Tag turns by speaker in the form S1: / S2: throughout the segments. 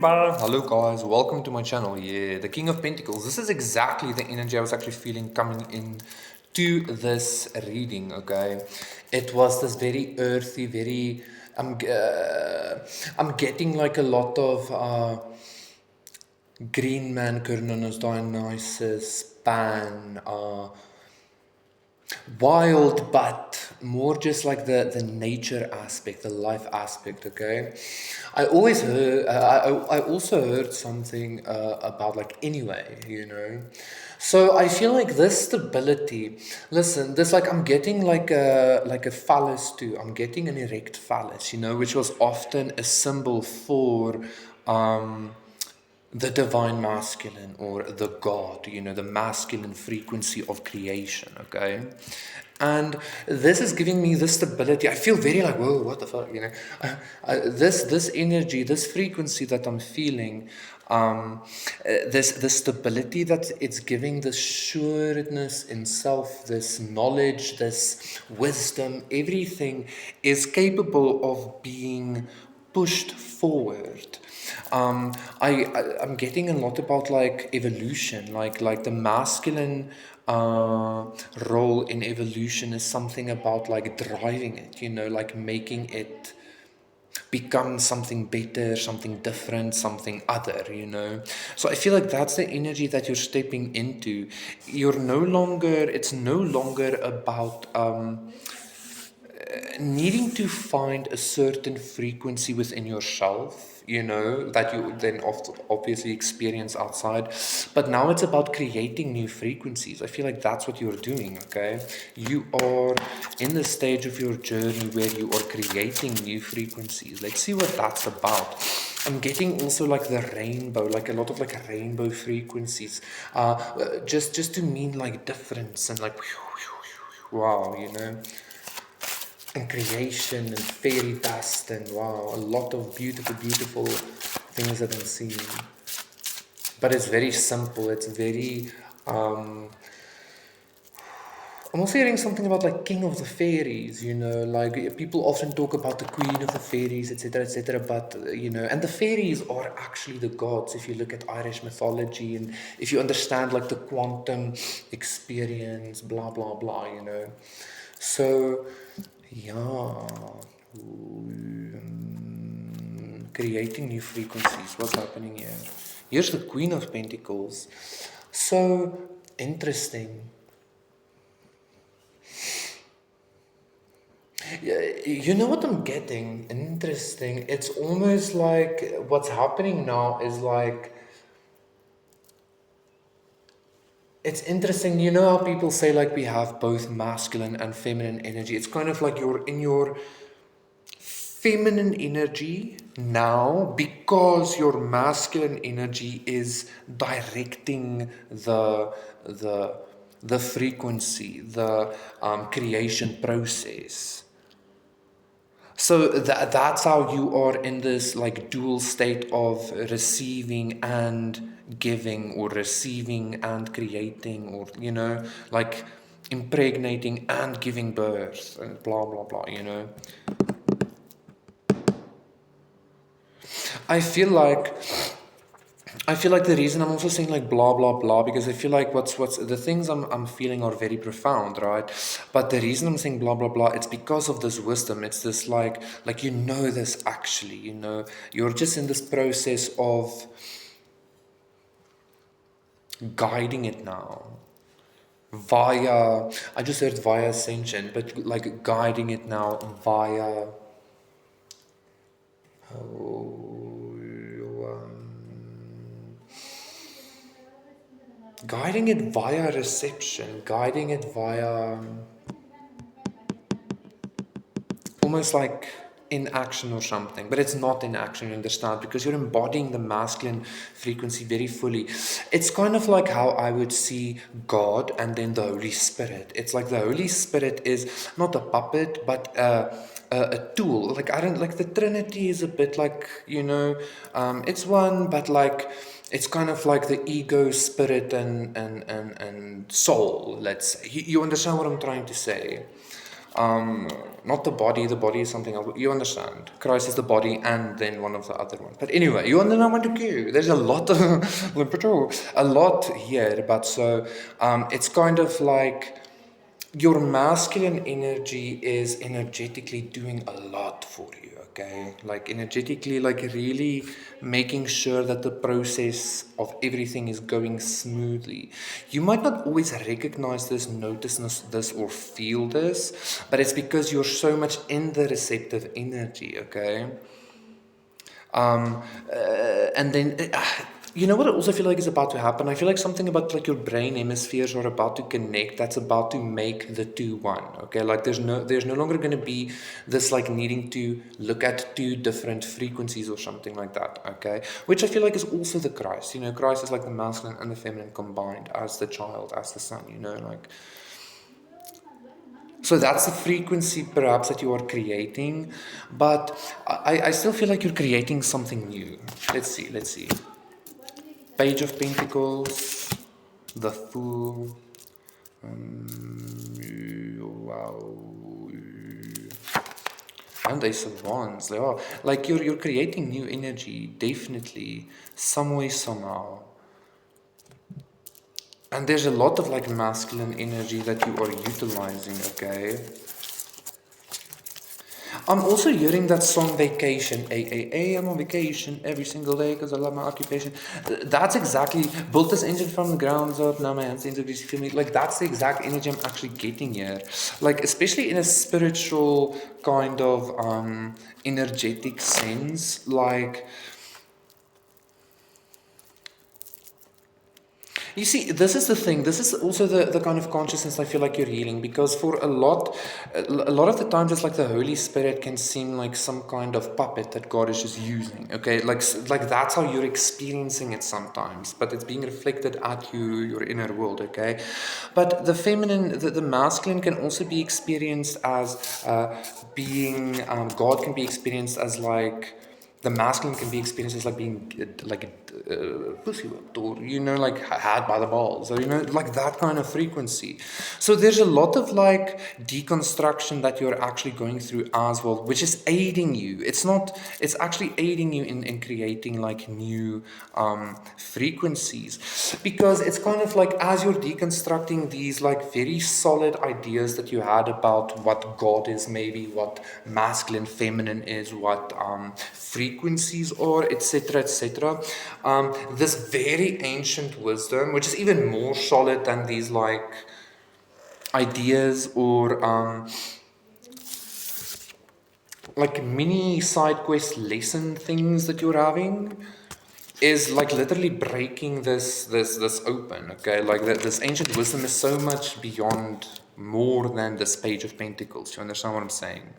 S1: Hello guys, welcome to my channel. Yeah, the King of Pentacles. This is exactly the energy I was actually feeling coming in to this reading. Okay, it was this very earthy, very. I'm getting like a lot of Green Man, Cernunnos, Dionysus, Pan, wild, but more just like the nature aspect, the life aspect. Okay, I always heard. I also heard something about like anyway, So I feel like this stability. Listen, this like I'm getting like a phallus too. I'm getting an erect phallus, which was often a symbol for. The divine masculine or the God, the masculine frequency of creation, okay? And this is giving me this stability. I feel very like, whoa, what the fuck, this energy, this frequency that I'm feeling, this stability that it's giving, this sureness in self, this knowledge, this wisdom, everything is capable of being pushed forward. I'm getting a lot about like evolution, like the masculine role in evolution is something about like driving it, like making it become something better, something different, something other. So I feel like that's the energy that you're stepping into. It's no longer about needing to find a certain frequency within yourself, that you then obviously experience outside. But now it's about creating new frequencies. I feel like that's what you're doing, okay? You are in the stage of your journey where you are creating new frequencies. Let's see what that's about. I'm getting also like the rainbow, like a lot of like rainbow frequencies, just to mean like difference and like wow. And creation and fairy dust and wow, a lot of beautiful things that I'm seeing. But it's very simple. It's very. I'm also hearing something about like King of the Fairies. Like people often talk about the Queen of the Fairies, etc., etc. But and the fairies are actually the gods. If you look at Irish mythology and if you understand like the quantum experience, blah blah blah. So. Yeah, creating new frequencies. What's happening here? Here's the Queen of Pentacles. So interesting. Yeah, you know what I'm getting? Interesting. It's almost like what's happening now is like it's interesting. You know how people say like we have both masculine and feminine energy. It's kind of like you're in your feminine energy now because your masculine energy is directing the the frequency, the creation process. So that's how you are in this like dual state of receiving and giving, or receiving and creating, or like impregnating and giving birth, and blah blah blah. I feel like the reason I'm also saying like blah blah blah, because I feel like what's the things I'm feeling are very profound, right? But the reason I'm saying blah blah blah, it's because of this wisdom. It's this like this actually, you're just in this process of guiding it now via, I just heard via ascension, but like guiding it now via guiding it via reception, guiding it via almost like in action or something, but it's not in action, you understand, because you're embodying the masculine frequency very fully. It's kind of like how I would see God and then the Holy Spirit. It's like the Holy Spirit is not a puppet, but a tool. Like I don't like the Trinity is a bit like it's one, but like it's kind of like the ego, spirit, and soul. Let's say you understand what I'm trying to say. Not the body is something else. You understand. Christ is the body and then one of the other ones. But anyway, you understand what to do. There's a lot of, a lot here, but so it's kind of like your masculine energy is energetically doing a lot for you, okay? Like energetically, like really making sure that the process of everything is going smoothly. You might not always recognize this, notice this, or feel this, but it's because you're so much in the receptive energy, okay? And then, you know what I also feel like is about to happen? I feel like something about like your brain hemispheres are about to connect. That's about to make the two one. Okay, like there's no longer going to be this like needing to look at two different frequencies or something like that. Okay, which I feel like is also the Christ. You know, Christ is like the masculine and the feminine combined as the child, as the son. You know, like. So that's the frequency perhaps that you are creating, but I still feel like you're creating something new. Let's see. Page of Pentacles, the Fool, wow, and Ace of Wands. They are like you're creating new energy, definitely, some way, somehow. And there's a lot of like masculine energy that you are utilizing, okay? I'm also hearing that song Vacation. I'm on vacation every single day because I love my occupation. That's exactly, built this engine from the ground up, now my hands into this feel me. Like that's the exact energy I'm actually getting here. Like especially in a spiritual kind of energetic sense. Like, you see, this is the thing. This is also the kind of consciousness I feel like you're healing, because for a lot of the times it's like the Holy Spirit can seem like some kind of puppet that God is just using. Okay, like that's how you're experiencing it sometimes, but it's being reflected at you, your inner world. Okay, but the feminine, the masculine can also be experienced as being God can be experienced as like. The masculine can be experienced as like being like a pussy whipped, or like had by the balls, or like that kind of frequency. So there's a lot of like deconstruction that you're actually going through as well, which is aiding you. It's actually aiding you in creating like new frequencies, because it's kind of like as you're deconstructing these like very solid ideas that you had about what God is, maybe what masculine, feminine is, what frequencies are, etc., etc. This very ancient wisdom, which is even more solid than these like ideas or like mini side quest lesson things that you're having, is like literally breaking this open. Okay, like this ancient wisdom is so much beyond, more than this Page of Pentacles. You understand what I'm saying?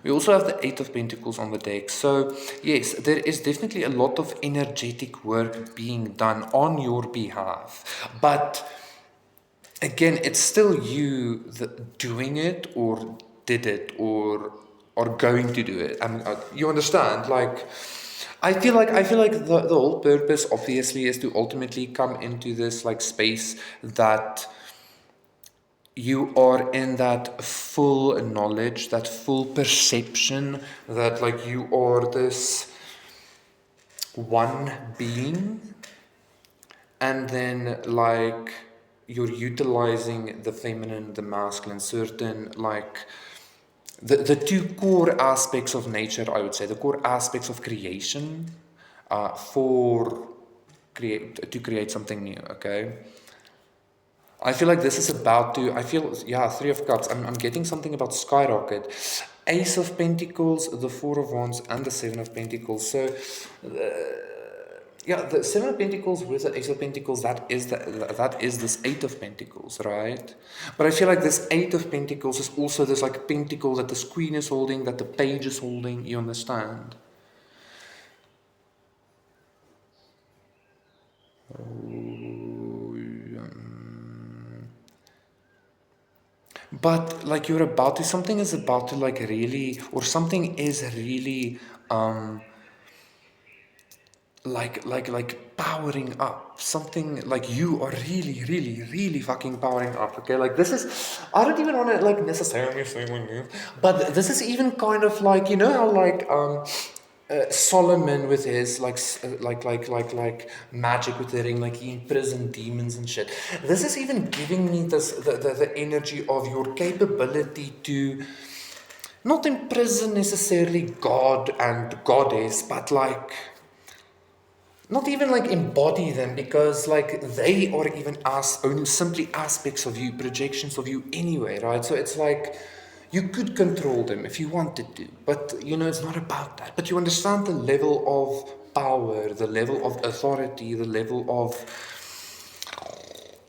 S1: We also have the Eight of Pentacles on the deck. So, yes, there is definitely a lot of energetic work being done on your behalf. But, again, it's still you doing it, or did it, or are going to do it. I mean, you understand? Like, I feel like the whole purpose, obviously, is to ultimately come into this, like, space that you are in that full knowledge, that full perception, that like you are this one being, and then like you're utilizing the feminine, the masculine, certain like the two core aspects of nature, I would say, the core aspects of creation, to create something new. Okay. I feel like this is about to, Three of Cups. I'm getting something about skyrocket. Ace of Pentacles, the Four of Wands, and the Seven of Pentacles. So, the Seven of Pentacles with the Ace of Pentacles, that is this Eight of Pentacles, right? But I feel like this Eight of Pentacles is also this like pentacle that the Queen is holding, that the Page is holding. You understand? But like something is about to like really, or something is really like powering up. Something like you are really, really, really fucking powering up. Okay, like this is. I don't even want to like necessarily say like this, but this is even kind of like, you know how like Solomon with his like magic with the ring, like he imprisoned demons and shit. This is even giving me this the energy of your capability to not imprison necessarily God and Goddess, but like not even like embody them, because like they are even only simply aspects of you, projections of you anyway, right? So it's like you could control them if you wanted to, but you know, it's not about that. But you understand the level of power, the level of authority, the level of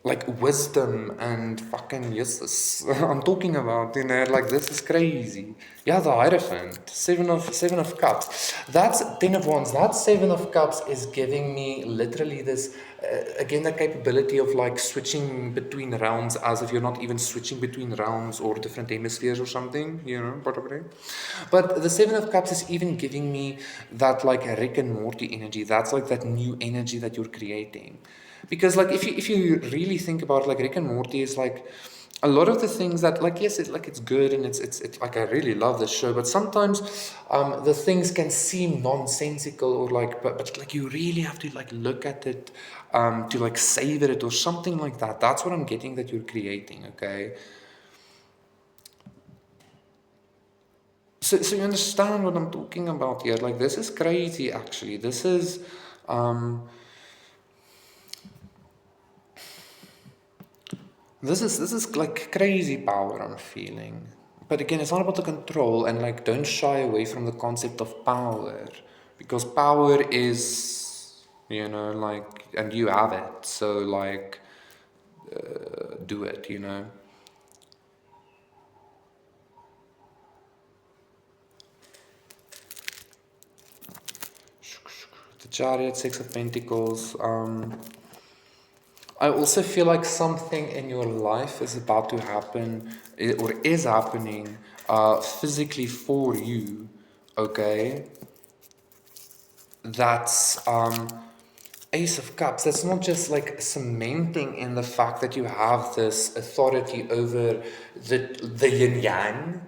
S1: like wisdom and fucking yes, I'm talking about, you know, like this is crazy. Yeah, the Hierophant, seven of cups. That's 10 of wands. That 7 of cups is giving me literally this again the capability of like switching between realms, as if you're not even switching between realms or different hemispheres or something, you know, probably. But the 7 of cups is even giving me that like Rick and Morty energy. That's like that new energy that you're creating. Because like if you really think about it, like Rick and Morty is like a lot of the things that like yes it's good and it's like I really love this show, but sometimes the things can seem nonsensical or like but like you really have to like look at it to like savor it or something like that. That's what I'm getting that you're creating, okay? So you understand what I'm talking about here? Like this is crazy actually. Um this is like crazy power I'm feeling. But again, it's not about the control, and like don't shy away from the concept of power, because power is, you know, like, and you have it. So like do it, you know. The Chariot, 6 of Pentacles. I also feel like something in your life is about to happen, or is happening physically for you, okay? That's Ace of Cups. That's not just like cementing in the fact that you have this authority over the yin yang,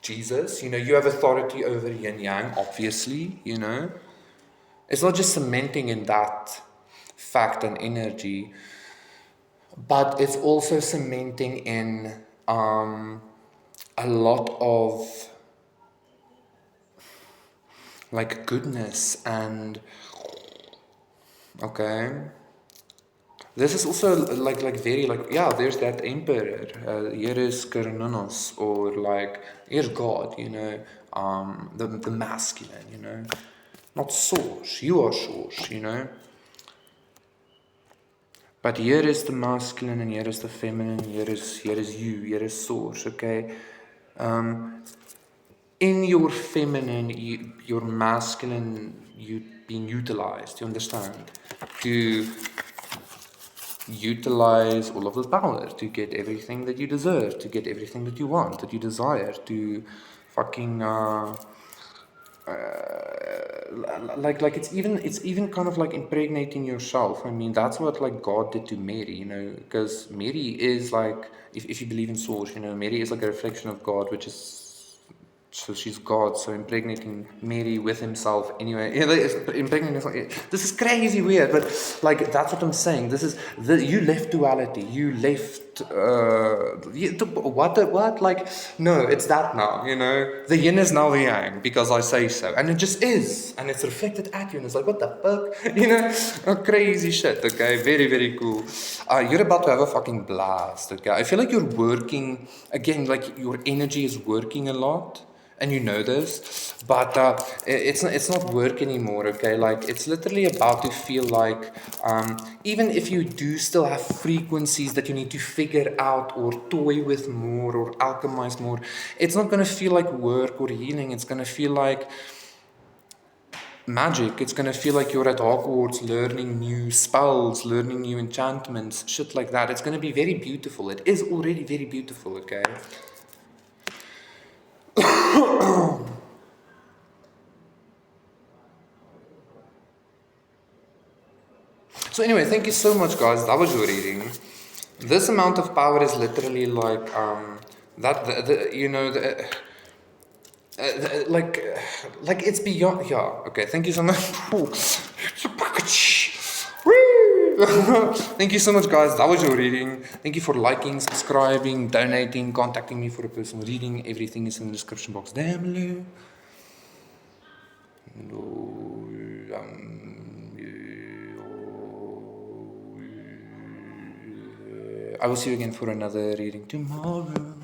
S1: Jesus. You know, you have authority over yin yang, obviously, you know. It's not just cementing in that fact and energy, but it's also cementing in a lot of like goodness and okay. This is also like very like yeah. There's that emperor. Here is Cernunnos, or like here's God. You know, the masculine. You know, not source. You are source. You know. But here is the masculine and here is the feminine. Here is you. Here is source. Okay. In your feminine, your masculine, you being utilized. You understand? To utilize all of this power to get everything that you deserve, to get everything that you want, that you desire, to fucking like it's even kind of like impregnating yourself. I mean, that's what like God did to Mary, you know, because Mary is like, if you believe in source, you know, Mary is like a reflection of God, which is, so she's God, so impregnating Mary with himself anyway. Yeah, impregnating. This is crazy weird, but like that's what I'm saying. This is you left duality. You left what? Like no, it's that now. You know, the yin is now the yang because I say so, and it just is, and it's reflected at you, and it's like what the fuck, you know, crazy shit. Okay, very very cool. You're about to have a fucking blast. Okay, I feel like you're working again. Like your energy is working a lot. And you know this, but it's not work anymore, okay? Like it's literally about to feel like even if you do still have frequencies that you need to figure out or toy with more or alchemize more, it's not going to feel like work or healing. It's going to feel like magic. It's going to feel like you're at Hogwarts learning new spells, learning new enchantments, shit like that. It's going to be very beautiful. It is already very beautiful, okay? So anyway, thank you so much, guys. That was your reading. This amount of power is literally like that. Like it's beyond. Yeah. Okay. Thank you so much. Thank you so much, guys. That was your reading. Thank you for liking, subscribing, donating, contacting me for a personal reading. Everything is in the description box down below. I will see you again for another reading tomorrow.